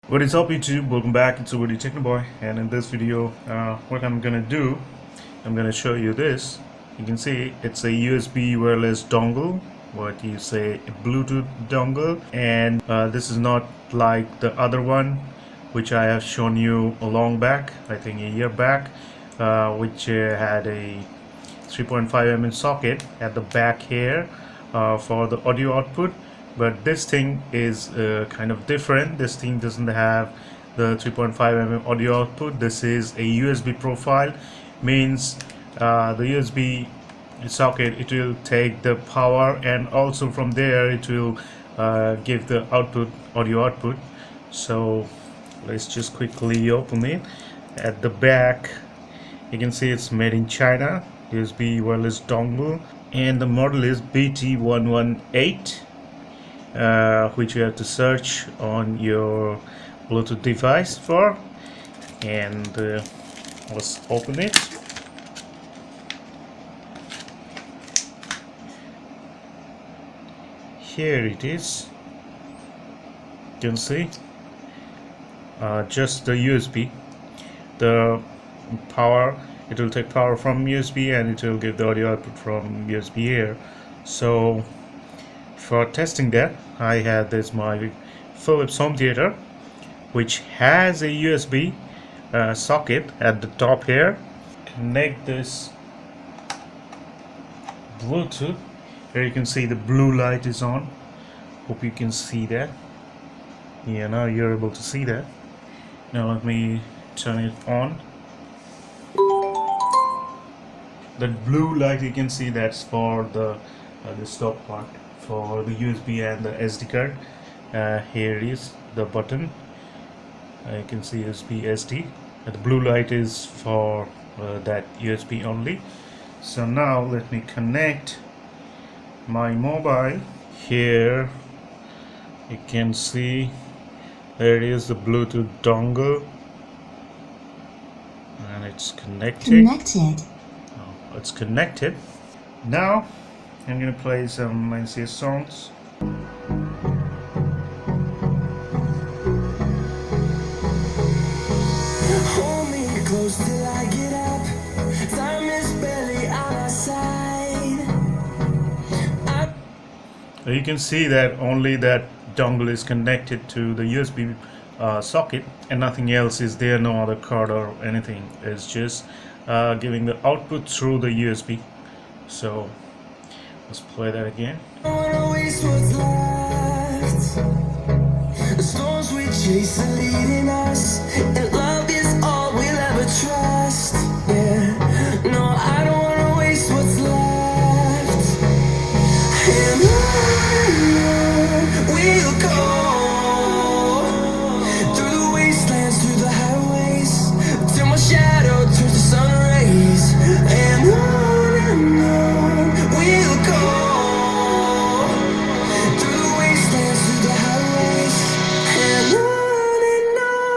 What is up, YouTube? Welcome back. It's the Technoboy, and in this video, what I'm gonna do, I'm gonna show you this. You can see it's a USB wireless dongle, what you say a Bluetooth dongle, and this is not like the other one, which I have shown you a long back, I think a year back, which had a 3.5 mm socket at the back here for the audio output. But this thing is kind of different. This thing doesn't have the 3.5 mm audio output. This is a USB profile, means the USB socket, it will take the power, and also from there it will give the output, audio output. So let's just quickly open it. At the back you can see it's made in China, USB wireless dongle, and the model is BT118, which you have to search on your Bluetooth device for. And let's open it. Here it is. You can see just the USB, the power. It will take power from USB and it will give the audio output from USB here. So for testing that, I have this my Philips home theater, which has a USB socket at the top here. Connect this Bluetooth. Here you can see the blue light is on. Hope you can see that. Yeah, now you're able to see that. Now let me turn it on. The blue light, you can see that's for the stop part for the USB and the SD card. Here is the button. You can see USB SD. The blue light is for that USB only. So now let me connect my mobile. Here you can see there is the Bluetooth dongle, and it's connected. Oh, it's connected. Now I'm gonna play some NCS songs. Hold me close till I get up. Time is barely on our side. You can see that only that dongle is connected to the USB socket, and nothing else is there. No other card or anything. It's just giving the output through the USB. So let's play that again. I don't wanna waste what's left. The storms we chase are leading us, and love is all we'll ever trust. Yeah, no, I don't wanna waste what's left. And on we'll go, through the wastelands, through the highways, till my shadow turns to sun rays. And on we'll go, through the wastelands, through the highways, and on we'll go.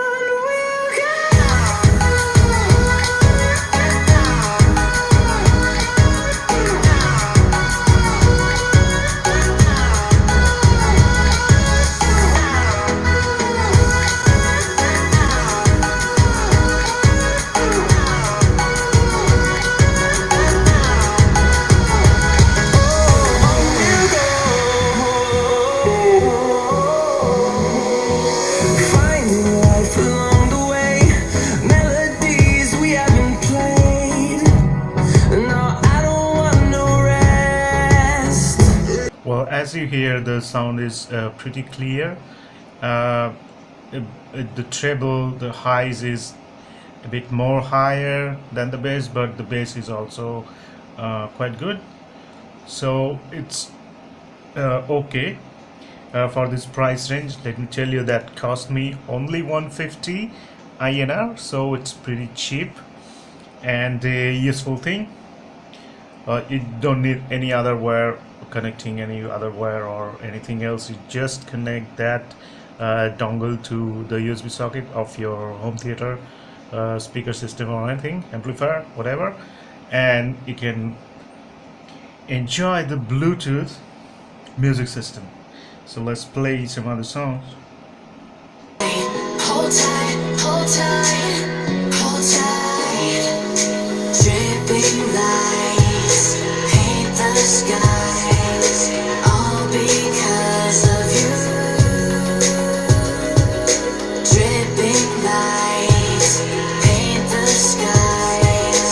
Finding life along the way, melodies we haven't played. No, I don't want no rest. Well, as you hear, the sound is pretty clear. The treble, the highs is a bit more higher than the bass, but the bass is also quite good. So it's okay for this price range. Let me tell you, that cost me only 150 INR, so it's pretty cheap and a useful thing. You don't need any other wire, connecting any other wire or anything else. You just connect that dongle to the USB socket of your home theater speaker system or anything, amplifier, whatever, and you can enjoy the Bluetooth music system. So let's play some other songs. tight, hold tight, hold tight. Dripping lights paint the skies, all because of you. Dripping lights paint the skies,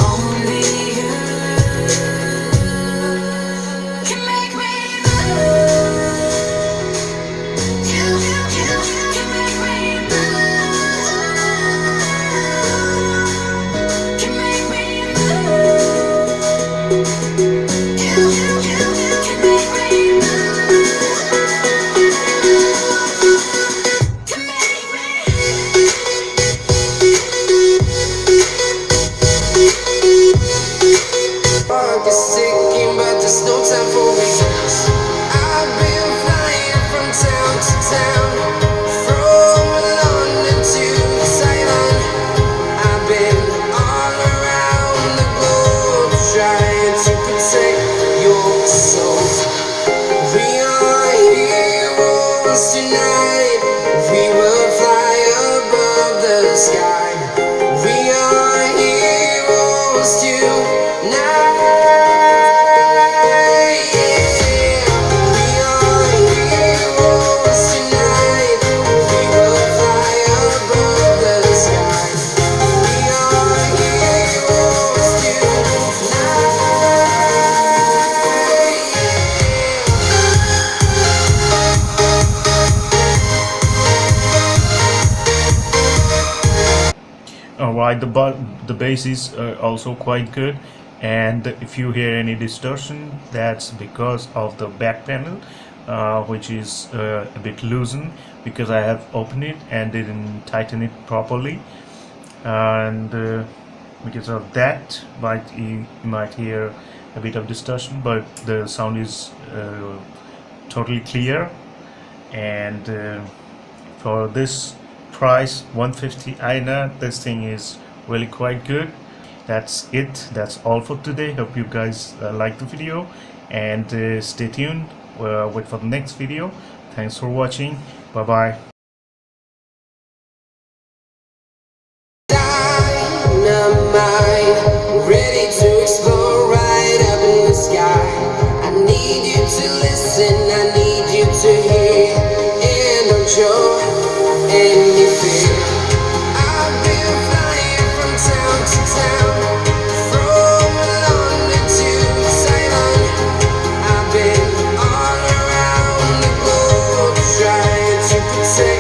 only you can make me move. You can make me move. Can make me move. You can make me move. Can make me. Work is ticking, but there's no time for me. I've been flying from town to town, from London to Thailand. I've been all around the globe trying to protect your soul. We are heroes tonight. We will fly above the sky. We are heroes tonight. Yeah. We are heroes tonight. We will fly above the sky. We are heroes tonight. Alright, the bass is also quite good, and if you hear any distortion, that's because of the back panel, which is a bit loosened because I have opened it and didn't tighten it properly, and because of that, you might hear a bit of distortion, but the sound is totally clear. And for this price, 150 INA, this thing is really quite good. That's it. That's all for today. Hope you guys like the video, and stay tuned. Wait for the next video. Thanks for watching. Bye bye. Dynamite, ready to explode right up in the sky. I need you to listen, I need you to hear, and don't show any fear. I've been flying from town to town, from London to Thailand. I've been all around the globe trying to protect